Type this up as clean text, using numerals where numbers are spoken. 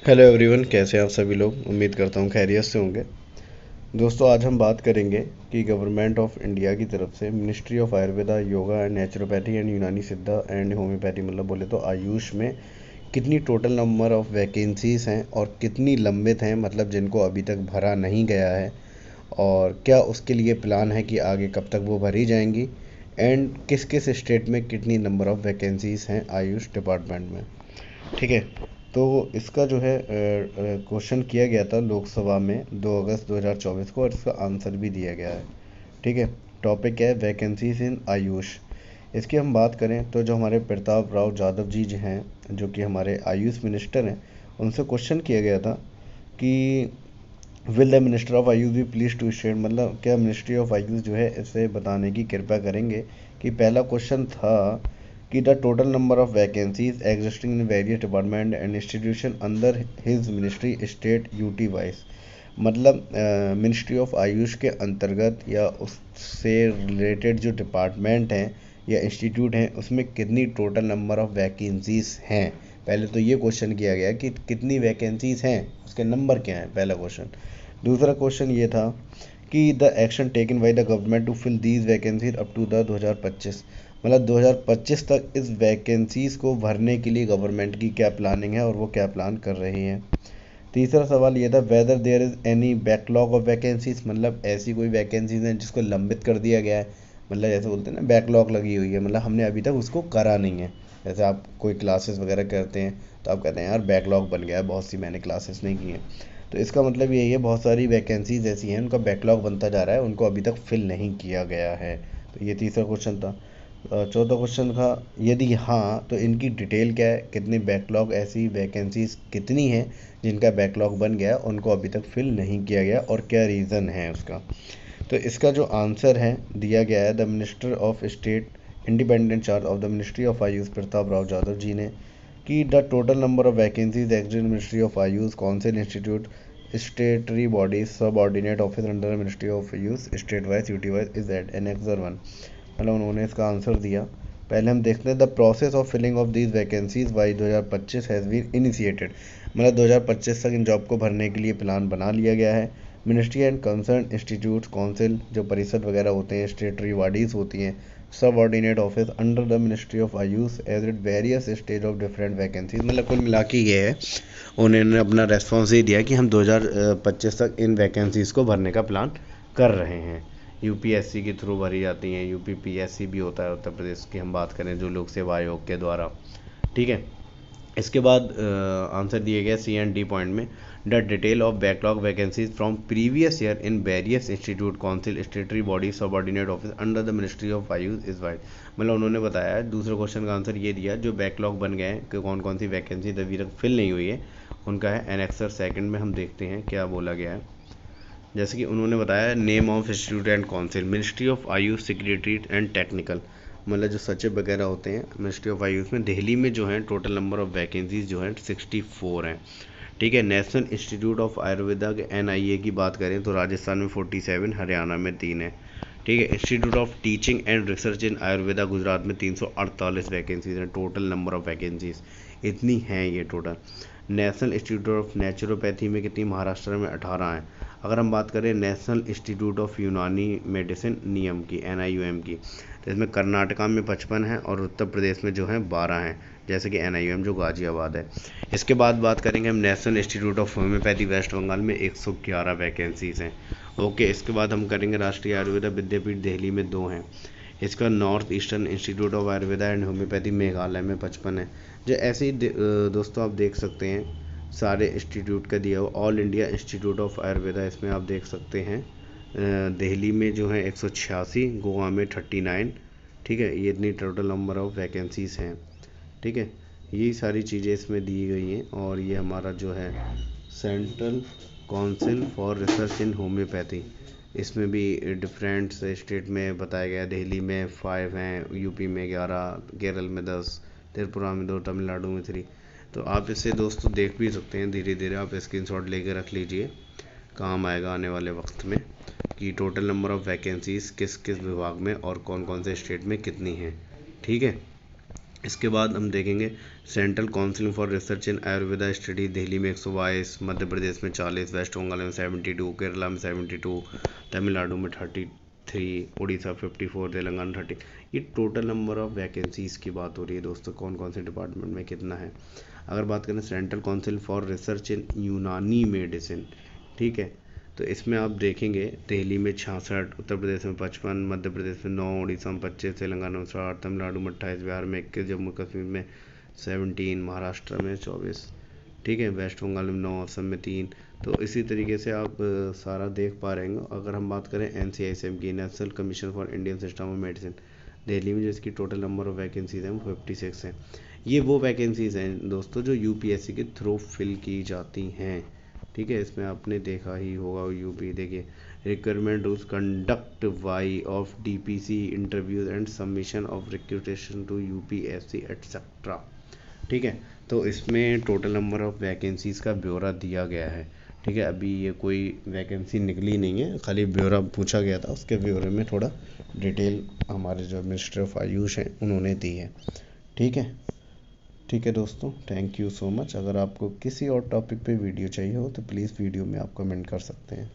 Hello everyone, कैसे हैं आप सभी लोग। उम्मीद करता हूँ खैरियत से होंगे। दोस्तों, आज हम बात करेंगे कि गवर्नमेंट ऑफ इंडिया की तरफ से ministry of Ayurveda, yoga and naturopathy and यूनानी सिद्धा एंड होम्योपैथी, मतलब बोले तो आयुष में कितनी टोटल नंबर ऑफ वैकेंसीज़ हैं और कितनी लंबित हैं, मतलब जिनको अभी तक भरा नहीं गया है, और क्या उसके लिए प्लान है कि आगे कब तक वो भरी जाएंगी, एंड किस किस स्टेट में कितनी नंबर ऑफ वैकेंसीज़ हैं आयुष डिपार्टमेंट में। ठीक है। तो इसका जो है क्वेश्चन किया गया था लोकसभा में 2 अगस्त 2024 को, और इसका आंसर भी दिया गया है। ठीक है। टॉपिक है वैकेंसीज इन आयुष। इसकी हम बात करें तो जो हमारे प्रताप राव जाधव जी जो हैं, जो कि हमारे आयुष मिनिस्टर हैं, उनसे क्वेश्चन किया गया था कि will the minister of Ayush भी प्लीज टू स्टेट, मतलब क्या मिनिस्ट्री ऑफ आयुष जो है इसे बताने की कृपया करेंगे कि पहला क्वेश्चन था कि the total number of vacancies existing in various department and institution under his ministry state UT wise, मतलब मिनिस्ट्री ऑफ आयुष के अंतर्गत या उससे रिलेटेड जो डिपार्टमेंट हैं या इंस्टीट्यूट हैं उसमें कितनी टोटल नंबर ऑफ वैकेंसीज हैं। पहले तो ये क्वेश्चन किया गया कि कितनी वैकेंसीज हैं, उसके नंबर क्या हैं, पहला क्वेश्चन। दूसरा क्वेश्चन ये था कि the action taken by the government to fill these vacancies up to the 2025, मतलब 2025 तक इस वैकेंसीज को भरने के लिए गवर्नमेंट की क्या प्लानिंग है और वो क्या प्लान कर रही है। तीसरा सवाल ये था whether there is any backlog of vacancies, मतलब ऐसी कोई वैकेंसीज हैं जिसको लंबित कर दिया गया है, मतलब जैसे बोलते हैं ना बैकलॉग लगी हुई है, मतलब हमने अभी तक उसको करा नहीं है। जैसे आप कोई क्लासेस वगैरह करते हैं तो आप कहते हैं यार बैकलॉग बन गया है, बहुत सी मैंने क्लासेस नहीं की हैं। तो इसका मतलब यही है, बहुत सारी वैकेंसीज ऐसी हैं उनका बैकलॉग बनता जा रहा है, उनको अभी तक फिल नहीं किया गया है। तो ये तीसरा क्वेश्चन था। चौथा क्वेश्चन था यदि हाँ तो इनकी डिटेल क्या है, कितनी बैकलॉग ऐसी वैकेंसीज कितनी हैं जिनका बैकलॉग बन गया उनको अभी तक फिल नहीं किया गया, और क्या रीज़न है उसका। तो इसका जो आंसर है दिया गया है the minister of state independent charge of the ministry of Ayush Pratap Rao Jadhav ji ने, कि the total number of vacancies exist ministry of Ayush council institute statutory bodies subordinate office under ministry of Ayush state wise UT wise is at annexure 1, मतलब उन्होंने इसका answer दिया। पहले हम देखते हैं the process of filling of these vacancies by 2025 has been initiated, मतलब 2025 तक इन जॉब को भरने के लिए प्लान बना लिया गया है। Ministry and concern institute council, जो परिषद वगैरह होते हैं, स्टेटरी बॉडीज़ होती हैं, subordinate office under the ministry of AYUSH as it various stage of different vacancies, मतलब कुल मिला के ये है, उन्होंने अपना रेस्पॉन्स ये दिया कि हम 2025 तक इन वैकेंसीज को भरने का प्लान कर रहे हैं। यूपीएससी के थ्रू भरी जाती हैं, यूपीपीएससी भी होता है उत्तर प्रदेश की हम बात करें जो लोक सेवा आयोग के द्वारा। ठीक है। इसके बाद आंसर दिए गए सी एंड डी पॉइंट में the detail of backlog vacancies from previous year in various institute council स्टेटरी body subordinate office under the ministry of Ayush is wide, मतलब उन्होंने बताया दूसरे क्वेश्चन का आंसर ये दिया जो बैकलॉग बन गए हैं कि कौन कौन सी वैकेंसी अभी तक फिल नहीं हुई है, उनका है एनेक्सर सेकंड में। हम देखते हैं क्या बोला गया है। जैसे कि उन्होंने बताया name of institute and council ministry of Ayush secretary and technical, मतलब जो सचिव वगैरह होते हैं मिनिस्ट्री ऑफ आयुष में, दिल्ली में जो है टोटल नंबर ऑफ वैकेंसीज जो है 64 हैं। ठीक है। नेशनल इंस्टीट्यूट ऑफ आयुर्वेदा के NIA की बात करें तो राजस्थान में 47, हरियाणा में 3 है। ठीक है। Institute of teaching and research इन आयुर्वेदा गुजरात में 348 वैकेंसीज हैं, टोटल नंबर ऑफ वैकेंसीज इतनी हैं ये total. National institute of naturopathy में कितनी, महाराष्ट्र में 18 हैं। अगर हम बात करें नेशनल इंस्टीट्यूट ऑफ यूनानी मेडिसिन नियम की NIUM की, तो इसमें कर्नाटका में 55 हैं और उत्तर प्रदेश में जो है 12 हैं, जैसे कि NIUM जो गाजियाबाद है। इसके बाद बात करेंगे हम national institute of homoeopathy West Bengal में 111 वैकेंसीज हैं। ओके। इसके बाद हम करेंगे राष्ट्रीय आयुर्वेदा विद्यापीठ दिल्ली में 2 हैं। इसका north eastern institute of Ayurveda and homeopathy Meghalaya में 55 है। जो ऐसे ही दोस्तों आप देख सकते हैं सारे इंस्टीट्यूट का दिया हुआ all India institute of Ayurveda, इसमें आप देख सकते हैं दिल्ली में जो है 186, गोवा में 39। ठीक है। ये इतनी टोटल नंबर ऑफ वैकेंसीज़ हैं। ठीक है। यही सारी चीज़ें इसमें दी गई हैं, और ये हमारा जो है central council for research in homeopathy, इसमें भी डिफरेंट स्टेट में बताया गया। दिल्ली में 5 हैं, यूपी में 11, केरल में 10, त्रिपुरा में 2, तमिलनाडु में 3। तो आप इसे दोस्तों देख भी सकते हैं, धीरे धीरे आप स्क्रीनशॉट लेके रख लीजिए, काम आएगा आने वाले वक्त में कि टोटल नंबर ऑफ़ वैकेंसीज़ किस किस विभाग में और कौन कौन से स्टेट में कितनी हैं। ठीक है। इसके बाद हम देखेंगे central council for research in Ayurveda study Delhi में 122, मध्य प्रदेश में 40, वेस्ट बंगाल में 72, केरला में 72, तमिलनाडु में 33, उड़ीसा 54, तेलंगाना 30। ये टोटल नंबर ऑफ वैकेंसीज़ की बात हो रही है दोस्तों, कौन कौन से डिपार्टमेंट में कितना है। अगर बात करें सेंट्रल काउंसिल फॉर रिसर्च इन यूनानी मेडिसिन, ठीक है, तो इसमें आप देखेंगे दिल्ली में 66, उत्तर प्रदेश में 55, मध्य प्रदेश में 9, उड़ीसा में 25, तेलंगाना में 60, तमिलनाडु में 28, बिहार में 21, जम्मू कश्मीर में 17, महाराष्ट्र में 24, ठीक है, वेस्ट बंगाल में 9, असम में 3। तो इसी तरीके से आप सारा देख पा रहे हैं। अगर हम बात करें NCISM की, national commission for Indian system of medicine, Delhi में जिसकी टोटल नंबर ऑफ वैकेंसीज हैं वो 56 हैं। ये वो वैकेंसीज़ हैं दोस्तों जो UPSC के थ्रू फिल की जाती हैं, ठीक है। इसमें आपने देखा ही होगा यूपी, देखिए requirement rules conduct way of DPC interviews and submission of recruitation to UPSC et cetera, ठीक है। तो इसमें टोटल नंबर ऑफ वैकेंसीज़ का ब्यौरा दिया गया है, ठीक है। अभी ये कोई वैकेंसी निकली नहीं है, खाली ब्यौरा पूछा गया था, उसके ब्यौरे में थोड़ा डिटेल हमारे जो मिनिस्टर ऑफ आयुष हैं उन्होंने दी है, ठीक है। ठीक है दोस्तों, थैंक यू सो मच। अगर आपको किसी और टॉपिक पे वीडियो चाहिए हो तो प्लीज़ वीडियो में आप कमेंट कर सकते हैं।